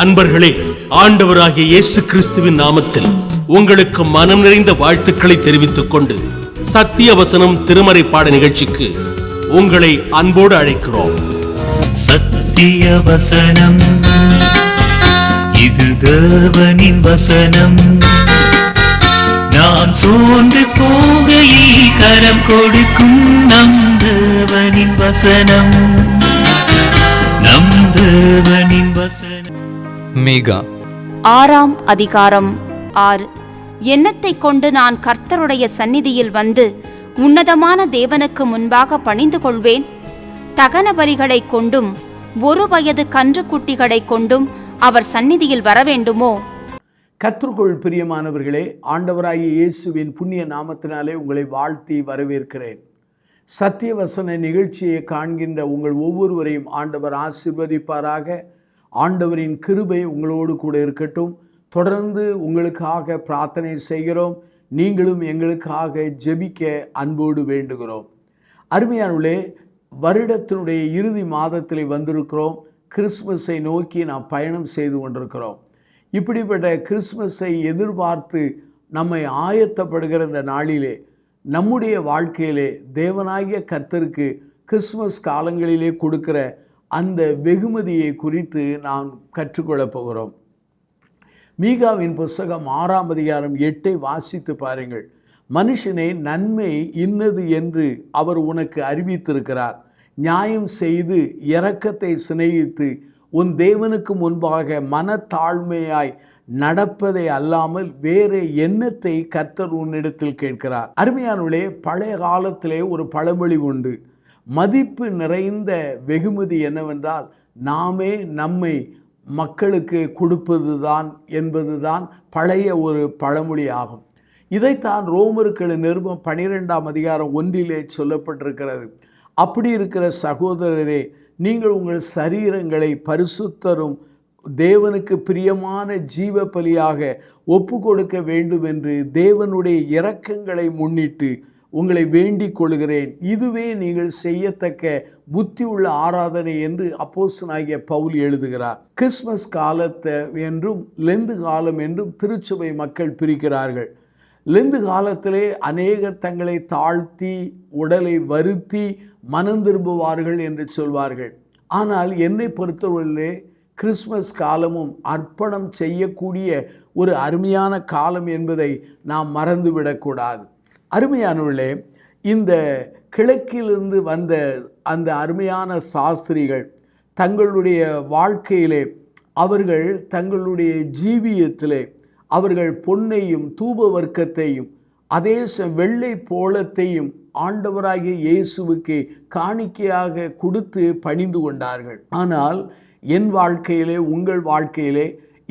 அன்பர்களே, ஆண்டவராகிய இயேசு கிறிஸ்துவின் நாமத்தில் உங்களுக்கு மனம் நிறைந்த வாழ்த்துக்களை தெரிவித்துக் கொண்டு சத்திய வசனம் திருமறை பாட நிகழ்ச்சிக்கு உங்களை அன்போடு அழைக்கிறோம். சத்திய வசனம், இது தேவனின் வசனம். நாம் சோர்ந்து போகையில் கரம் கொடுக்கும் நம் தேவனின் வசனம், நம் தேவனின் வசனம். மீகா 6ஆம் அதிகாரம் 6. எண்ணத்தை கொண்டு நான் கர்த்தருடைய சந்நிதியில் வந்து உன்னதமான தேவனுக்கு முன்பாக பணிந்து கொள்வேன். தகன பலிகளை கொண்டும் 1 வயது கன்று குட்டிகளை கொண்டும் அவர் சந்நிதியில் வரவேண்டுமோ? கர்த்தருக்குள் பிரியமானவர்களே, ஆண்டவராகிய இயேசுவின் புண்ணிய நாமத்தினாலே உங்களை வாழ்த்தி வரவேற்கிறேன். சத்தியவசன நிகழ்ச்சியை காண்கின்ற உங்கள் ஒவ்வொருவரையும் ஆண்டவர் ஆசீர்வதிப்பாராக. ஆண்டவரின் கிருபை உங்களோடு கூட இருக்கட்டும். தொடர்ந்து உங்களுக்காக பிரார்த்தனை செய்கிறோம். நீங்களும் எங்களுக்காக ஜெபிக்க அன்போடு வேண்டுகிறோம். அருமையானவர்களே, வருடத்தினுடைய இறுதி மாதத்தில் வந்திருக்கிறோம். கிறிஸ்மஸை நோக்கி நாம் பயணம் செய்து கொண்டிருக்கிறோம். இப்படிப்பட்ட கிறிஸ்மஸை எதிர்பார்த்து நம்மை ஆயத்தப்படுகிற இந்த நாளிலே நம்முடைய வாழ்க்கையிலே தேவனாகிய கர்த்தருக்கு கிறிஸ்மஸ் காலங்களிலே கொடுக்கிற அந்த வெகுமதியை குறித்து நாம் கற்றுக்கொள்ளப் போகிறோம். மீகாவின் புஸ்தகம் 6ஆம் அதிகாரம் 8 வாசித்து பாருங்கள். மனுஷனே, நன்மை இன்னது என்று அவர் உனக்கு அறிவித்திருக்கிறார். நியாயம் செய்து இரக்கத்தை சிநேகித்து உன் தேவனுக்கு முன்பாக மனத்தாழ்மையாய் நடப்பதை அல்லாமல் வேறு எண்ணத்தை கர்த்தர் உன்னிடத்தில் கேட்கிறார். அருமையானவர்களே, பழைய காலத்திலே ஒரு பழமொழி உண்டு. மதிப்பு நிறைந்த வெகுமதி என்னவென்றால் நாமே நம்மை மக்களுக்கு கொடுப்பதுதான் என்பதுதான் பழைய ஒரு பழமொழி ஆகும். இதைத்தான் ரோமர்கள் நிருபம் 12ஆம் அதிகாரம் 1 சொல்லப்பட்டிருக்கிறது. அப்படி இருக்கிற சகோதரரே, நீங்கள் உங்கள் சரீரங்களை பரிசுத்தரும் தேவனுக்கு பிரியமான ஜீவ பலியாக ஒப்பு கொடுக்க வேண்டும் என்று தேவனுடைய இரக்கங்களை முன்னிட்டு உங்களை வேண்டிக் கொள்கிறேன். இதுவே நீங்கள் செய்யத்தக்க புத்தி உள்ள ஆராதனை என்று அப்போஸ்தலனாகிய பவுல் எழுதுகிறார். கிறிஸ்மஸ் காலத்தை என்றும் லெந்து காலம் என்றும் திருச்சபை மக்கள் பிரிக்கிறார்கள். லெந்து காலத்திலே அநேகர் தங்களை தாழ்த்தி உடலை வருத்தி மனம் திரும்புவார்கள் என்று சொல்வார்கள். ஆனால் என்னை பொறுத்தவரையிலே கிறிஸ்மஸ் காலமும் அர்ப்பணம் செய்யக்கூடிய ஒரு அருமையான காலம் என்பதை நாம் மறந்துவிடக்கூடாது. அருமையானவர்களே, இந்த கிழக்கிலிருந்து வந்த அந்த அருமையான சாஸ்திரிகள் தங்களுடைய வாழ்க்கையிலே அவர்கள் தங்களுடைய ஜீவியத்திலே அவர்கள் பொன்னையும் தூப வர்க்கத்தையும் அதே வெள்ளை போளத்தையும் ஆண்டவராகிய இயேசுவுக்கு காணிக்கையாக கொடுத்து பணிந்து கொண்டார்கள். ஆனால் என் வாழ்க்கையிலே, உங்கள் வாழ்க்கையிலே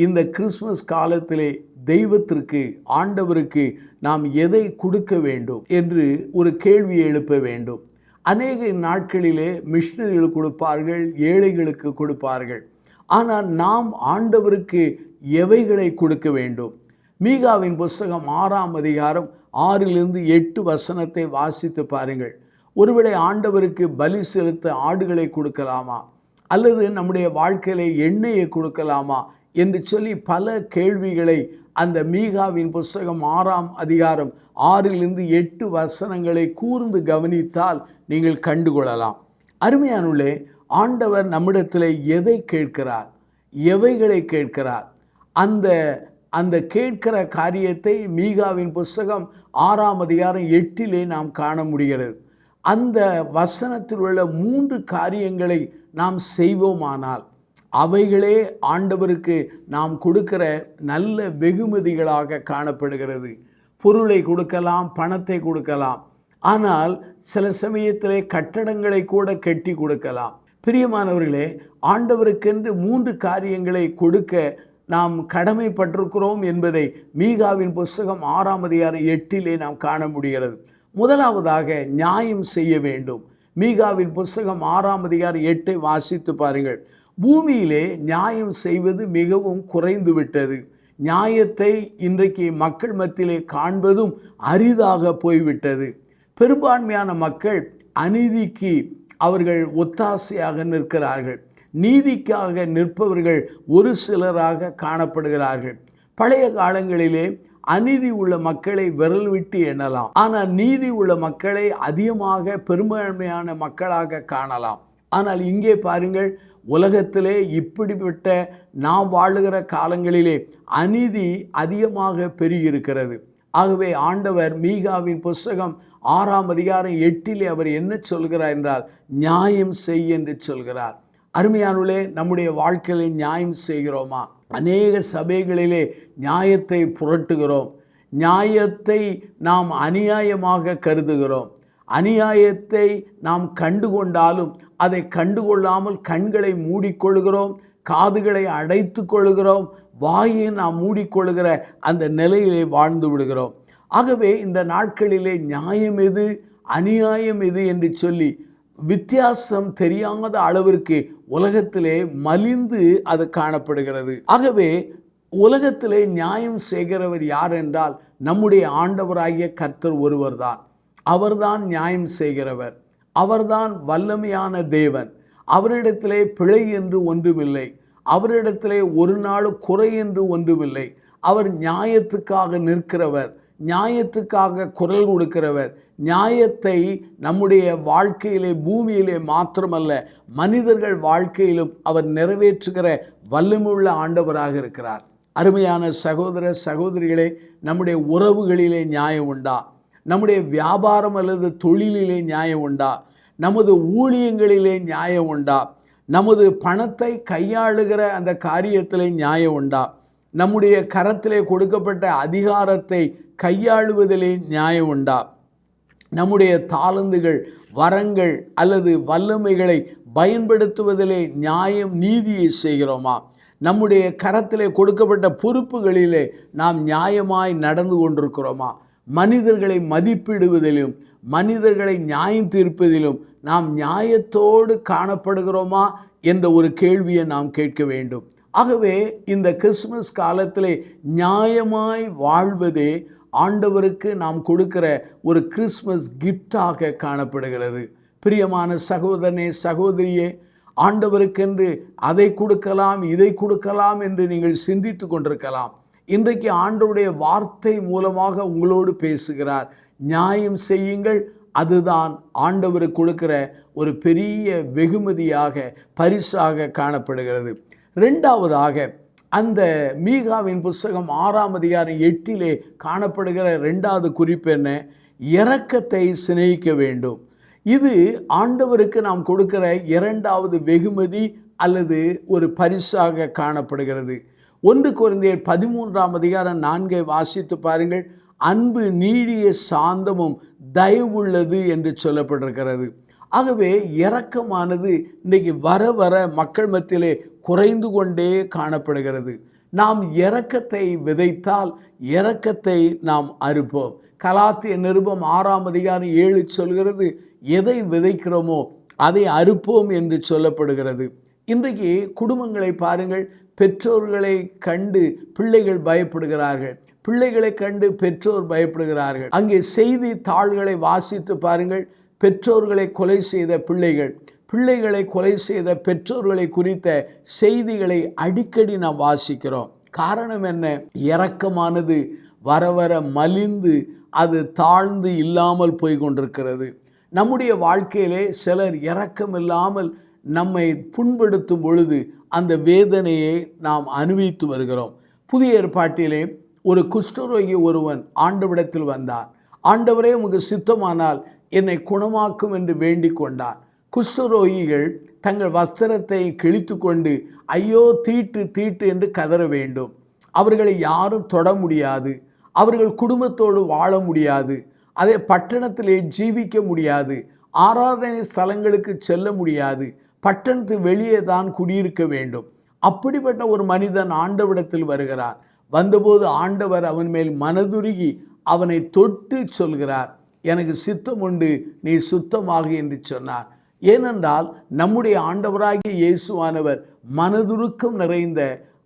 இந்த கிறிஸ்மஸ் காலத்திலே தெய்வத்திற்கு, ஆண்டவருக்கு நாம் எதை கொடுக்க வேண்டும் என்று ஒரு கேள்வியை எழுப்ப வேண்டும். அநேக நாட்களிலே மிஷனரிகள் கொடுப்பார்கள், ஏழைகளுக்கு கொடுப்பார்கள். ஆனால் நாம் ஆண்டவருக்கு எவைகளை கொடுக்க வேண்டும்? மீகாவின் புஸ்தகம் 6ஆம் அதிகாரம் 6-8 வசனத்தை வாசித்து பாருங்கள். ஒருவேளை ஆண்டவருக்கு பலி செலுத்த ஆடுகளை கொடுக்கலாமா, அல்லது நம்முடைய வாழ்க்கையில எண்ணெயை கொடுக்கலாமா என்று சொல்லி பல கேள்விகளை அந்த மீகாவின் புஸ்தகம் 6ஆம் அதிகாரம் 6-8 வசனங்களை கூர்ந்து கவனித்தால் நீங்கள் கண்டுகொள்ளலாம். அருமையானவர்களே, ஆண்டவர் நம்மிடத்தில் எதை கேட்கிறார், எவைகளை கேட்கிறார்? அந்த கேட்கிற காரியத்தை மீகாவின் புஸ்தகம் 6ஆம் அதிகாரம் 8 நாம் காண முடிகிறது. அந்த வசனத்தில் உள்ள 3 காரியங்களை நாம் செய்வோமானால் அவைகளே ஆண்டவருக்கு நாம் கொடுக்கிற நல்ல வெகுமதிகளாக காணப்படுகிறது. பொருளை கொடுக்கலாம், பணத்தை கொடுக்கலாம். ஆனால் சில சமயத்திலே கட்டடங்களை கூட கட்டி கொடுக்கலாம். பிரியமானவர்களே, ஆண்டவருக்கென்று 3 காரியங்களை கொடுக்க நாம் கடமைப்பட்டிருக்கிறோம் என்பதை மீகாவின் புஸ்தகம் 6ஆம் அதிகாரம் 8 நாம் காண முடிகிறது. முதலாவதாக நியாயம் செய்ய வேண்டும். மீகாவின் புஸ்தகம் 6ஆம் அதிகாரம் 8 வாசித்து பாருங்கள். பூமியிலே நியாயம் செய்வது மிகவும் குறைந்து விட்டது. நியாயத்தை இன்றைக்கு மக்கள் மத்தியிலே காண்பதும் அரிதாக போய்விட்டது. பெரும்பான்மையான மக்கள் அநீதிக்கு அவர்கள் ஒத்தாசையாக நிற்கிறார்கள். நீதிக்காக நிற்பவர்கள் ஒரு சிலராக காணப்படுகிறார்கள். பழைய காலங்களிலே அநீதி உள்ள மக்களை விரல் விட்டு எண்ணலாம். ஆனால் நீதி உள்ள மக்களை அதிகமாக பெரும்பான்மையான மக்களாக காணலாம். ஆனால் இங்கே பாருங்கள், உலகத்திலே இப்படிப்பட்ட நாம் வாழுகிற காலங்களிலே அநீதி அதிகமாக பெருகியிருக்கிறது. ஆகவே ஆண்டவர் மீகாவின் புஸ்தகம் 6ஆம் அதிகாரம் 8 அவர் என்ன சொல்கிறார் என்றால், நியாயம் செய் என்று சொல்கிறார். அருமையானவர்களே, நம்முடைய வாழ்க்கையிலே நியாயம் செய்கிறோமா? அநேக சபைகளிலே நியாயத்தை புரட்டுகிறோம். நியாயத்தை நாம் அநியாயமாக கருதுகிறோம். அநியாயத்தை நாம் கண்டுகொண்டாலும் அதை கண்டுகொள்ளாமல் கண்களை மூடிக்கொள்கிறோம், காதுகளை அடைத்து கொள்கிறோம், வாயை நாம் மூடிக்கொள்கிற அந்த நிலையிலே வாழ்ந்து விடுகிறோம். ஆகவே இந்த நாட்களிலே நியாயம் எது அநியாயம் எது என்று சொல்லி வித்தியாசம் தெரியாத அளவிற்கு உலகத்திலே மலிந்து அது காணப்படுகிறது. ஆகவே உலகத்திலே நியாயம் செய்கிறவர் யார் என்றால் நம்முடைய ஆண்டவராகிய கர்த்தர் ஒருவர்தான். அவர்தான் நியாயம் செய்கிறவர். அவர்தான் வல்லமையான தேவன். அவரிடத்திலே பிழை என்று ஒன்றுமில்லை. அவரிடத்திலே ஒரு நாள் குறை என்று ஒன்றுமில்லை. அவர் நியாயத்துக்காக நிற்கிறவர், நியாயத்துக்காக குரல் கொடுக்கிறவர். நியாயத்தை நம்முடைய வாழ்க்கையிலே பூமியிலே மாத்திரமல்ல, மனிதர்கள் வாழ்க்கையிலும் அவர் நிறைவேற்றுகிற வல்லமையுள்ள ஆண்டவராக இருக்கிறார். அருமையான சகோதர சகோதரிகளே, நம்முடைய உறவுகளிலே நியாயம் உண்டா? நம்முடைய வியாபாரம் அல்லது தொழிலிலே நியாயம் உண்டா? நமது ஊழியங்களிலே நியாயம் உண்டா? நமது பணத்தை கையாளுகிற அந்த காரியத்திலே நியாயம் உண்டா? நம்முடைய கரத்திலே கொடுக்கப்பட்ட அதிகாரத்தை கையாளுவதிலே நியாயம் உண்டா? நம்முடைய தாளந்துகள், வரங்கள் அல்லது வல்லமைகளை பயன்படுத்துவதிலே நியாயம் நீதியை செய்கிறோமா? நம்முடைய கரத்திலே கொடுக்கப்பட்ட பொறுப்புகளிலே நாம் நியாயமாய் நடந்து கொண்டிருக்கிறோமா? மனிதர்களை மதிப்பிடுவதிலும் மனிதர்களை நியாயம் தீர்ப்பதிலும் நாம் நியாயத்தோடு காணப்படுகிறோமா என்ற ஒரு கேள்வியை நாம் கேட்க வேண்டும். ஆகவே இந்த கிறிஸ்துமஸ் காலத்திலே நியாயமாய் வாழ்வதே ஆண்டவருக்கு நாம் கொடுக்கிற ஒரு கிறிஸ்மஸ் கிஃப்டாக காணப்படுகிறது. பிரியமான சகோதரனே சகோதரியே, ஆண்டவருக்கென்று அதை கொடுக்கலாம் இதை கொடுக்கலாம் என்று நீங்கள் சிந்தித்து கொண்டிருக்கலாம். இன்றைக்கு ஆண்டவருடைய வார்த்தை மூலமாக உங்களோடு பேசுகிறார். நியாயம் செய்யுங்கள், அதுதான் ஆண்டவருக்கு கொடுக்கிற ஒரு பெரிய வெகுமதியாக பரிசாக காணப்படுகிறது. இரண்டாவதாக, அந்த மீகாவின் புஸ்தகம் 6ஆம் அதிகாரம் 8 காணப்படுகிற இரண்டாவது குறிப்பு என்ன? இரக்கத்தை சிநேகிக்க வேண்டும். இது ஆண்டவருக்கு நாம் கொடுக்கிற இரண்டாவது வெகுமதி அல்லது ஒரு பரிசாக காணப்படுகிறது. 1 கொரிந்தியர் 13ஆம் அதிகாரம் 4 வாசித்து பாருங்கள். அன்பு நீடிய சாந்தமும் தயவுள்ளது என்று சொல்லப்பட்டிருக்கிறது. ஆகவே இரக்கமானது இன்றைக்கு வர வர மக்கள் மத்தியிலே குறைந்து கொண்டே காணப்படுகிறது. நாம் இரக்கத்தை விதைத்தால் இரக்கத்தை நாம் அறுப்போம். கலாத்திய நிருபம் 6ஆம் அதிகாரம் 7 சொல்கிறது, எதை விதைக்கிறோமோ அதை அறுப்போம் என்று சொல்லப்படுகிறது. இன்றைக்கு குடும்பங்களை பாருங்கள். பெற்றோர்களை கண்டு பிள்ளைகள் பயப்படுகிறார்கள், பிள்ளைகளை கண்டு பெற்றோர் பயப்படுகிறார்கள். அங்கே செய்தி தாள்களை வாசித்து பாருங்கள். பெற்றோர்களை கொலை செய்த பிள்ளைகள், பிள்ளைகளை கொலை செய்த பெற்றோர்களை குறித்த செய்திகளை அடிக்கடி நாம் வாசிக்கிறோம். காரணம் என்ன? இரக்கமானது வர வர மலிந்து அது தாழ்ந்து இல்லாமல் போய் கொண்டிருக்கிறது. நம்முடைய வாழ்க்கையிலே சிலர் இரக்கம் இல்லாமல் நம்மை புண்படுத்தும் பொழுது அந்த வேதனையை நாம் அனுபவித்து வருகிறோம். புதிய ஏற்பாட்டிலே ஒரு குஷ்டரோகி ஒருவன் ஆண்டவரிடத்தில் வந்தார். ஆண்டவரே, உமக்கு சித்தமானால் என்னை குணமாக்கும் என்று வேண்டிக் கொண்டார். குஷ்டரோகிகள் தங்கள் வஸ்திரத்தை கிழித்து கொண்டு ஐயோ தீட்டு தீட்டு என்று கதற வேண்டும். அவர்களை யாரும் தொட முடியாது, அவர்கள் குடும்பத்தோடு வாழ முடியாது, அதே பட்டணத்திலே ஜீவிக்க முடியாது, ஆராதனை ஸ்தலங்களுக்கு செல்ல முடியாது, பட்டணத்து வெளியே தான் குடியிருக்க வேண்டும். அப்படிப்பட்ட ஒரு மனிதன் ஆண்டவரிடத்தில் வருகிறார். வந்தபோது ஆண்டவர் அவன் மேல் மனதுருகி அவனை தொட்டு சொல்கிறார், எனக்கு சித்தம் உண்டு, நீ சுத்தமாகு என்று சொன்னார். ஏனென்றால் நம்முடைய ஆண்டவராகிய இயேசுவானவர் மனதுருக்கம் நிறைந்த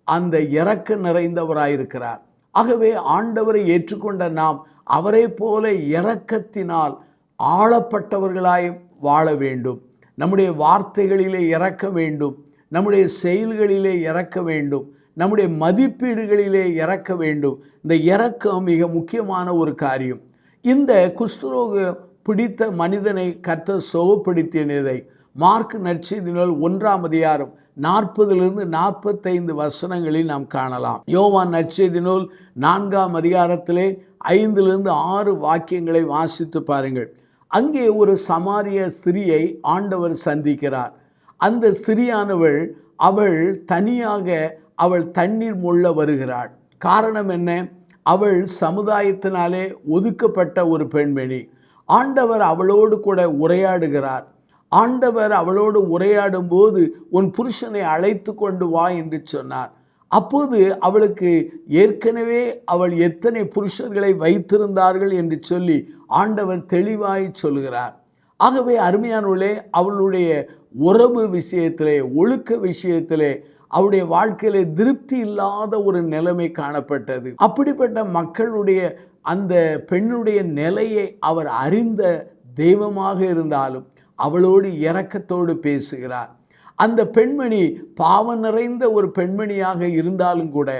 அந்த இரக்க நிறைந்தவராயிருக்கிறார். ஆகவே ஆண்டவரை ஏற்றுக்கொண்ட நாம் அவரை போல இரக்கத்தினால் ஆளப்பட்டவர்களாய் வாழ வேண்டும். நம்முடைய வார்த்தைகளிலே இரக்க வேண்டும், நம்முடைய செயல்களிலே இறக்க வேண்டும், நம்முடைய மதிப்பீடுகளிலே இறக்க வேண்டும். இந்த இரக்கம் மிக முக்கியமான ஒரு காரியம். இந்த குஷ்டரோகம் பிடித்த மனிதனை கர்த்தர் சுகப்படுத்தியதை மார்க் நற்செய்தி நூல் 1ஆம் அதிகாரம் 40 45 வசனங்களில் நாம் காணலாம். யோவான் நற்செய்தி நூல் 4ஆம் அதிகாரத்திலே 5 6 வாக்கியங்களை வாசித்து பாருங்கள். அங்கே ஒரு சமாரிய ஸ்திரியை ஆண்டவர் சந்திக்கிறார். அந்த ஸ்திரியானவள் அவள் தனியாக அவள் தண்ணீர் மொள்ள வருகிறாள். காரணம் என்ன? அவள் சமுதாயத்தினாலே ஒதுக்கப்பட்ட ஒரு பெண்மணி. ஆண்டவர் அவளோடு கூட உரையாடுகிறார். ஆண்டவர் அவளோடு உரையாடும் போது உன் புருஷனை அழைத்து கொண்டு வா என்று சொன்னார். அப்போது அவளுக்கு ஏற்கனவே அவள் எத்தனை புருஷர்களை வைத்திருந்தார்கள் என்று சொல்லி ஆண்டவர் தெளிவாய் சொல்கிறார். ஆகவே அருமையானவர்களே, அவளுடைய உறவு விஷயத்திலே, ஒழுக்க விஷயத்திலே அவருடைய வாழ்க்கையிலே திருப்தி இல்லாத ஒரு நிலைமை காணப்பட்டது. அப்படிப்பட்ட மக்களுடைய அந்த பெண்ணுடைய நிலையை அவர் அறிந்த தெய்வமாக இருந்தாலும் அவளோடு இரக்கத்தோடு பேசுகிறார். அந்த பெண்மணி பாவம் நிறைந்த ஒரு பெண்மணியாக இருந்தாலும் கூட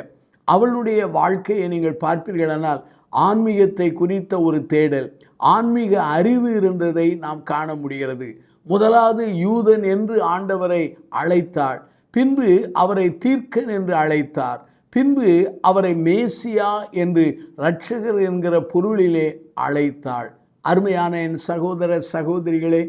அவளுடைய வாழ்க்கையை நீங்கள் பார்ப்பீர்களானால் ஆன்மீகத்தை குறித்த ஒரு தேடல், ஆன்மீக அறிவு இருந்ததை நாம் காண முடிகிறது. முதலாவது யூதன் என்று ஆண்டவரை அழைத்தாள், பின்பு அவரை தீர்க்கன் என்று அழைத்தார், பின்பு அவரை மேசியா என்று இரட்சகர் என்கிற பொருளிலே அழைத்தாள். அருமையான என் சகோதர சகோதரிகளே,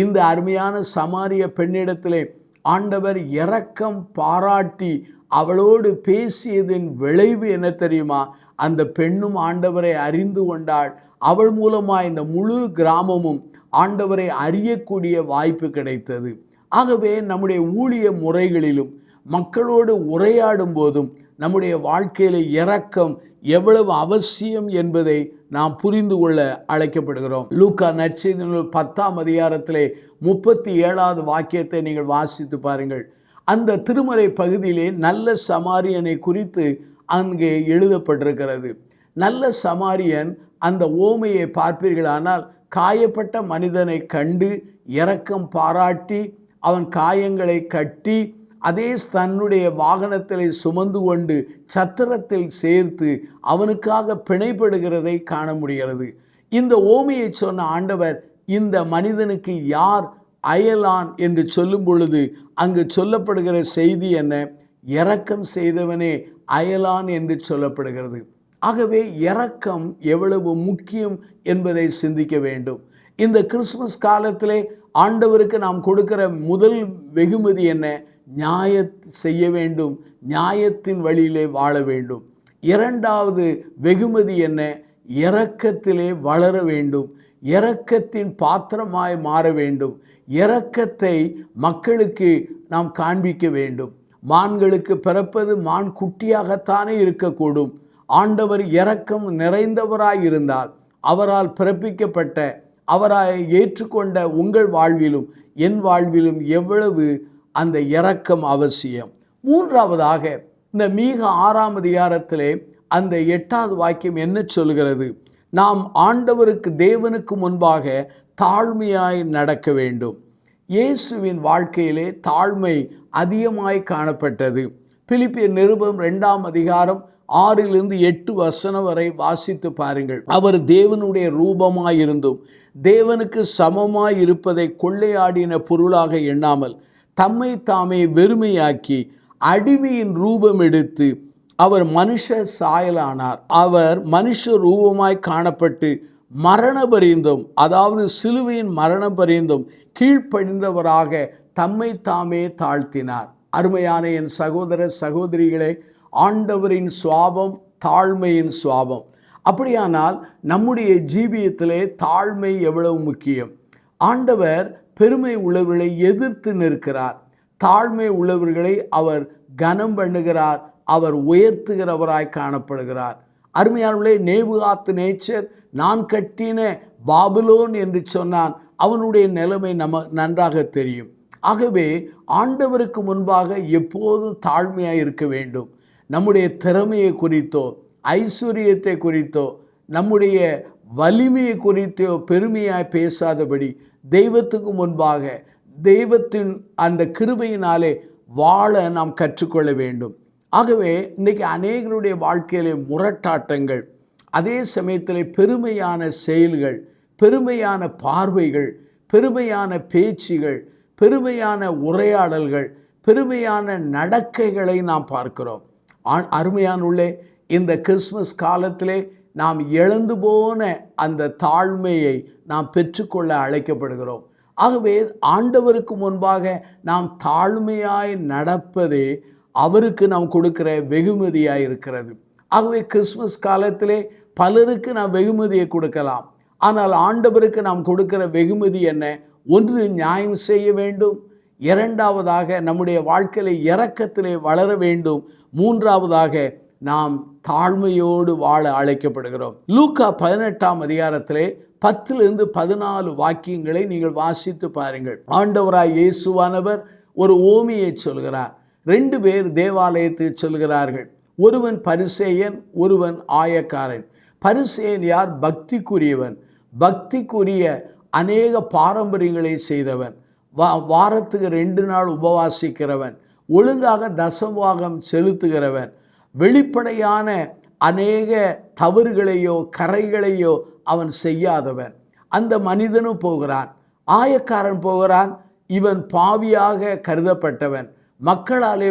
இந்த அருமையான சமாரிய பெண்ணிடத்திலே ஆண்டவர் இரக்கம் பாராட்டி அவளோடு பேசியதின் விளைவு என்ன தெரியுமா? அந்த பெண்ணும் ஆண்டவரை அறிந்து கொண்டாள். அவள் மூலமாக இந்த முழு கிராமமும் ஆண்டவரை அறியக்கூடிய வாய்ப்பு கிடைத்தது. ஆகவே நம்முடைய ஊழிய முறைகளிலும் மக்களோடு உரையாடும் போதும் நம்முடைய வாழ்க்கையில் இரக்கம் எவ்வளவு அவசியம் என்பதை நாம் புரிந்து கொள்ள அழைக்கப்படுகிறோம். லூக்கா நற்செய்தி நூல் 10ஆம் அதிகாரத்திலே 37வது வாக்கியத்தை நீங்கள் வாசித்து பாருங்கள். அந்த திருமறை பகுதியிலே நல்ல சமாரியனை குறித்து அங்கே எழுதப்பட்டிருக்கிறது. நல்ல சமாரியன் அந்த ஓமையை பார்ப்பீர்களானால் காயப்பட்ட மனிதனை கண்டு இரக்கம் பாராட்டி அவன் காயங்களை கட்டி அதே தன்னுடைய வாகனத்தில் சுமந்து கொண்டு சத்திரத்தில் சேர்த்து அவனுக்காக பிணைப்படுகிறதை காண முடிகிறது. இந்த ஓமையை சொன்ன ஆண்டவர் இந்த மனிதனுக்கு யார் அயலான் என்று சொல்லும் பொழுது அங்கு சொல்லப்படுகிற செய்தி என்ன? இரக்கம் செய்தவனே அயலான் என்று சொல்லப்படுகிறது. ஆகவே இரக்கம் எவ்வளவு முக்கியம் என்பதை சிந்திக்க வேண்டும். இந்த கிறிஸ்துமஸ் காலத்திலே ஆண்டவருக்கு நாம் கொடுக்கிற முதல் வெகுமதி என்ன? செய்ய வேண்டும், நியாயத்தின் வழியிலே வாழ வேண்டும். இரண்டாவது வெகுமதி என்ன? இரக்கத்திலே வளர வேண்டும், இரக்கத்தின் பாத்திரமாய் மாற வேண்டும், இரக்கத்தை மக்களுக்கு நாம் காண்பிக்க வேண்டும். மான்களுக்கு பிறப்பது மான் குட்டியாகத்தானே இருக்கக்கூடும். ஆண்டவர் இரக்கம் நிறைந்தவராய் இருந்தால் அவரால் பிறப்பிக்கப்பட்ட அவராய் ஏற்றுக்கொண்ட உங்கள் வாழ்விலும் என் வாழ்விலும் எவ்வளவு அந்த இரக்கம் அவசியம். மூன்றாவதாக இந்த மீக 6ஆம் அதிகாரத்திலே அந்த 8வது வாக்கியம் என்ன சொல்கிறது? நாம் ஆண்டவருக்கு தேவனுக்கு முன்பாக தாழ்மையாய் நடக்க வேண்டும். இயேசுவின் வாழ்க்கையிலே தாழ்மை அதிகமாய் காணப்பட்டது. பிலிப்பியர் நிருபம் 2ஆம் அதிகாரம் 6 வசனம் வரை வாசித்து பாருங்கள். அவர் தேவனுடைய ரூபமாயிருந்தும் தேவனுக்கு சமமாய் இருப்பதை கொள்ளையாடின பொருளாக எண்ணாமல் தம்மை தாமே வெறுமையாக்கி அடிமையின் ரூபம் எடுத்து அவர் மனுஷ சாயலானார். அவர் மனுஷ ரூபமாய் காணப்பட்டு மரண பரியந்தம், அதாவது சிலுவையின் மரணம் பரியந்தம் கீழ்ப்படிந்தவராக தம்மை தாமே தாழ்த்தினார். அருமையான என் சகோதர சகோதரிகளே, ஆண்டவரின் சுவாபம் தாழ்மையின் சுவாபம். அப்படியானால் நம்முடைய ஜீவியத்திலே தாழ்மை எவ்வளவு முக்கியம். ஆண்டவர் பெருமை உள்ளவர்களை எதிர்த்து நிற்கிறார், தாழ்மை உள்ளவர்களை அவர் கனம் பண்ணுகிறார், அவர் உயர்த்துகிறவராய் காணப்படுகிறார். அருமையானவர்களே, நேபுகாத் நேச்சர் நான் கட்டின பாபிலோன் என்று சொன்னான். அவனுடைய நிலைமை நன்றாக தெரியும். ஆகவே ஆண்டவருக்கு முன்பாக எப்போதும் தாழ்மையாக இருக்க வேண்டும். நம்முடைய திறமையை குறித்தோ ஐஸ்வர்யத்தை குறித்தோ நம்முடைய வலிமையை குறித்தோ பெருமையாய் பேசாதபடி தெய்வத்துக்கு முன்பாக தெய்வத்தின் அந்த கிருபையினாலே வாழ நாம் கற்றுக்கொள்ள வேண்டும். ஆகவே இன்றைக்கி அநேகருடைய வாழ்க்கையிலே முரட்டாட்டங்கள், அதே சமயத்தில் பெருமையான செயல்கள், பெருமையான பார்வைகள், பெருமையான பேச்சுகள், பெருமையான உரையாடல்கள், பெருமையான நடக்கைகளை நாம் பார்க்கிறோம். அருமையானுள்ளே, இந்த கிறிஸ்மஸ் காலத்திலே நாம் இழந்து போன அந்த தாழ்மையை நாம் பெற்றுக்கொள்ள அழைக்கப்படுகிறோம். ஆகவே ஆண்டவருக்கு முன்பாக நாம் தாழ்மையாய் நடப்பதே அவருக்கு நாம் கொடுக்கிற வெகுமதியாய் இருக்கிறது. ஆகவே கிறிஸ்மஸ் காலத்திலே பலருக்கு நாம் வெகுமதியை கொடுக்கலாம். ஆனால் ஆண்டவருக்கு நாம் கொடுக்கிற வெகுமதி என்ன? ஒன்று, நியாயம் செய்ய வேண்டும். இரண்டாவதாக, நம்முடைய வாழ்க்கையில இரக்கத்திலே வளர வேண்டும். மூன்றாவதாக, நாம் தாழ்மையோடு வாழ அழைக்கப்படுகிறோம். லூக்கா 18ஆம் அதிகாரத்திலே 10-14 வாக்கியங்களை நீங்கள் வாசித்து பாருங்கள். ஆண்டவராய் இயேசுவானவர் ஒரு ஓமையை சொல்கிறார். 2 பேர் தேவாலயத்தில் சொல்கிறார்கள். ஒருவன் பரிசேயன், ஒருவன் ஆயக்காரன். பரிசேயன் யார்? பக்திக்குரியவன். பக்திக்குரிய அநேக பாரம்பரியங்களை செய்தவன், வாரத்துக்கு 2 நாள் உபவாசிக்கிறவன், ஒழுங்காக தசமபாகம் செலுத்துகிறவன், வெளிப்படையான அநேக தவறுகளையோ கரைகளையோ அவன் செய்யாதவன். அந்த மனிதனும் போகிறான். ஆயக்காரன் போகிறான். இவன் பாவியாக கருதப்பட்டவன், மக்களாலே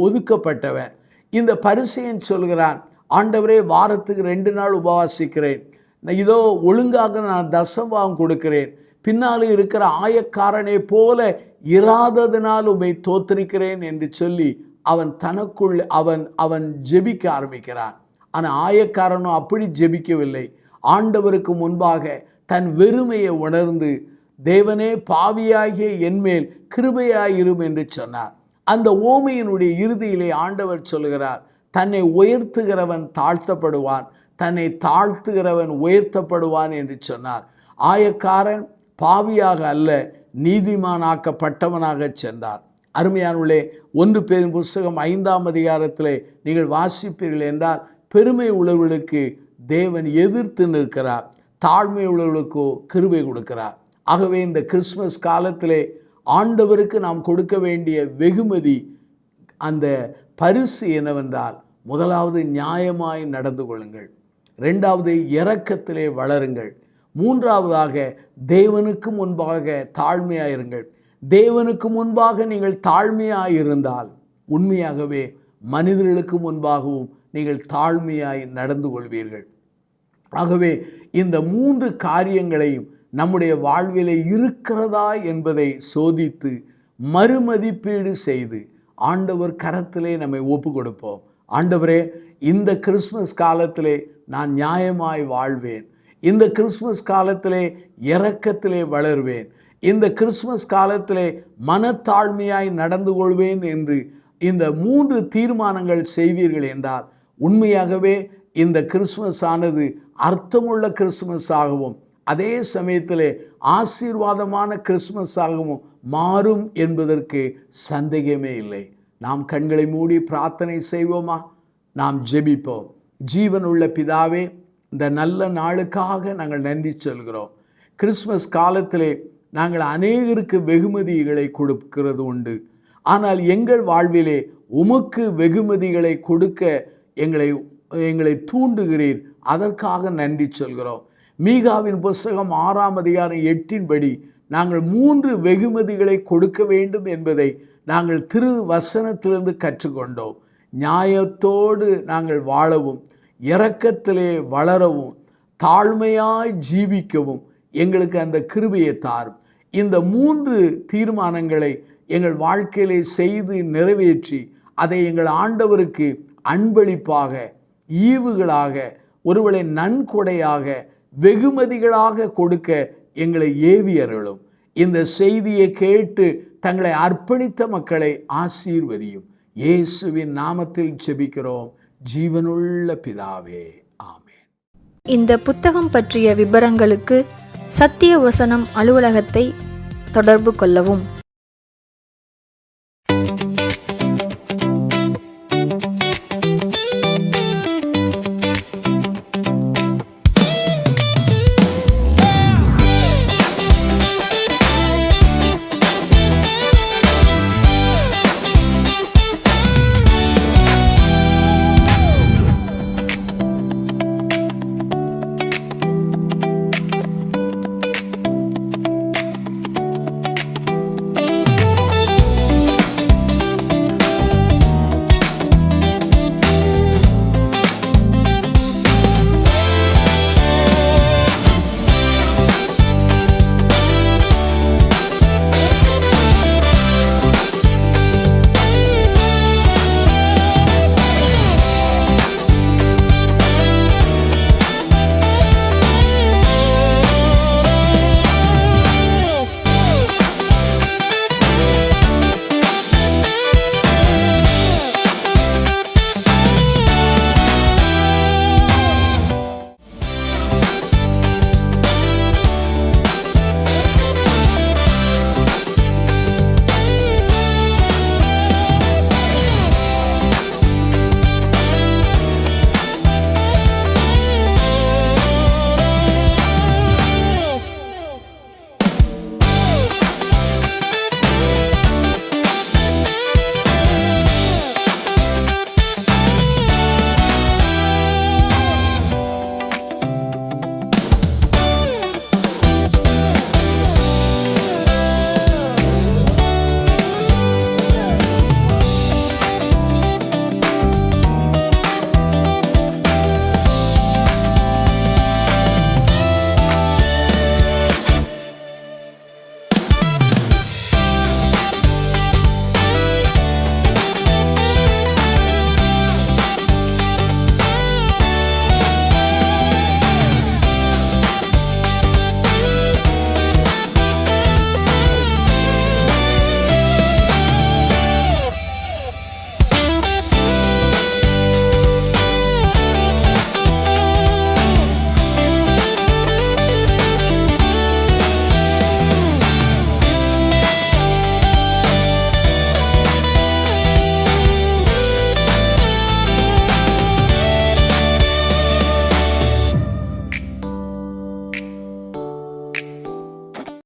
ஒதுக்கப்பட்டவன். இந்த பரிசேயன் சொல்கிறான், ஆண்டவரே, வாரத்துக்கு 2 நாள் உபவாசிக்கிறேன், இதோ ஒழுங்காக நான் தசமபாகம் கொடுக்கிறேன், பின்னாலே இருக்கிற ஆயக்காரனை போல இராததினால் உம்மை தோத்தரிக்கிறேன் என்று சொல்லி அவன் தனக்குள் அவன் ஜெபிக்க ஆரம்பிக்கிறான். ஆனால் ஆயக்காரனும் அப்படி ஜெபிக்கவில்லை. ஆண்டவருக்கு முன்பாக தன் வெறுமையை உணர்ந்து, தேவனே, பாவியாகிய என்மேல் கிருபையாயிரும் என்று சொன்னார். அந்த ஓமையினுடைய இறுதியிலே ஆண்டவர் சொல்கிறார், தன்னை உயர்த்துகிறவன் தாழ்த்தப்படுவான், தன்னை தாழ்த்துகிறவன் உயர்த்தப்படுவான் என்று சொன்னார். ஆயக்காரன் பாவியாக அல்ல, நீதிமானாக்கப்பட்டவனாக சென்றார். அருமையானுள்ளே, 1 பேதுரு புஸ்தகம் 5ஆம் அதிகாரத்திலே நீங்கள் வாசிப்பீர்கள் என்றால், பெருமை உள்ளவர்களுக்கு தேவன் எதிர்த்து நிற்கிறார், தாழ்மை உள்ளவர்களுக்கோ கிருபை கொடுக்கிறார். ஆகவே இந்த கிறிஸ்மஸ் காலத்திலே ஆண்டவருக்கு நாம் கொடுக்க வேண்டிய வெகுமதி, அந்த பரிசு என்னவென்றால், முதலாவது நியாயமாய் நடந்து கொள்ளுங்கள், 2வது இரக்கத்திலே வளருங்கள், 3ஆவதாக தேவனுக்கு முன்பாக தாழ்மையாயிருங்கள். தேவனுக்கு முன்பாக நீங்கள் தாழ்மையாயிருந்தால் உண்மையாகவே மனிதர்களுக்கு முன்பாகவும் நீங்கள் தாழ்மையாய் நடந்து கொள்வீர்கள். ஆகவே இந்த 3 காரியங்களையும் நம்முடைய வாழ்விலே இருக்கிறதா என்பதை சோதித்து மறுமதிப்பீடு செய்து ஆண்டவர் கரத்திலே நம்மை ஒப்பு கொடுப்போம். ஆண்டவரே, இந்த கிறிஸ்மஸ் காலத்திலே நான் நியாயமாய் வாழ்வேன், இந்த கிறிஸ்மஸ் காலத்திலே இரக்கத்திலே வளர்வேன், இந்த கிறிஸ்மஸ் காலத்திலே மனத்தாழ்மையாய் நடந்து கொள்வேன் என்று இந்த 3 தீர்மானங்கள் செய்வீர்கள் என்றால் உண்மையாகவே இந்த கிறிஸ்மஸ் ஆனது அர்த்தமுள்ள கிறிஸ்மஸ் ஆகவும் அதே சமயத்திலே ஆசீர்வாதமான கிறிஸ்மஸ் ஆகவும் மாறும் என்பதற்கு சந்தேகமே இல்லை. நாம் கண்களை மூடி பிரார்த்தனை செய்வோமா? நாம் ஜெபிப்போம். ஜீவனுள்ள பிதாவே, இந்த நல்ல நாளுக்காக நாங்கள் நன்றி சொல்கிறோம். கிறிஸ்மஸ் காலத்திலே நாங்கள் அநேகருக்கு வெகுமதிகளை கொடுக்கிறது உண்டு. ஆனால் எங்கள் வாழ்விலே உமக்கு வெகுமதிகளை கொடுக்க எங்களை தூண்டுகிறீர். அதற்காக நன்றி சொல்கிறோம். மீகாவின் புஸ்தகம் 6ஆம் அதிகாரம் 8 நாங்கள் 3 வெகுமதிகளை கொடுக்க வேண்டும் என்பதை நாங்கள் திரு வசனத்திலிருந்து கற்றுக்கொண்டோம். நியாயத்தோடு நாங்கள் வாழவும், இரக்கத்திலே வளரவும், தாழ்மையாய் ஜீவிக்கவும் எங்களுக்கு அந்த கிருபையை தாரும். இந்த 3 தீர்மானங்களை எங்கள் வாழ்க்கையிலே செய்து நிறைவேற்றி அதை எங்கள் ஆண்டவருக்கு அன்பளிப்பாக, ஈவுகளாக, ஒருவேளை நன்கொடையாக, வெகுமதிகளாக கொடுக்க எங்களை ஏவி அருளும். இந்த செய்தியை கேட்டு தங்களை அர்ப்பணித்த மக்களை ஆசீர்வதியும். இயேசுவின் நாமத்தில் ஜெபிக்கிறோம் ஜீவனுள்ள பிதாவே, ஆமென். இந்த புத்தகம் பற்றிய விபரங்களுக்கு சத்திய வசனம் அலுவலகத்தை தொடர்பு கொள்ளவும்.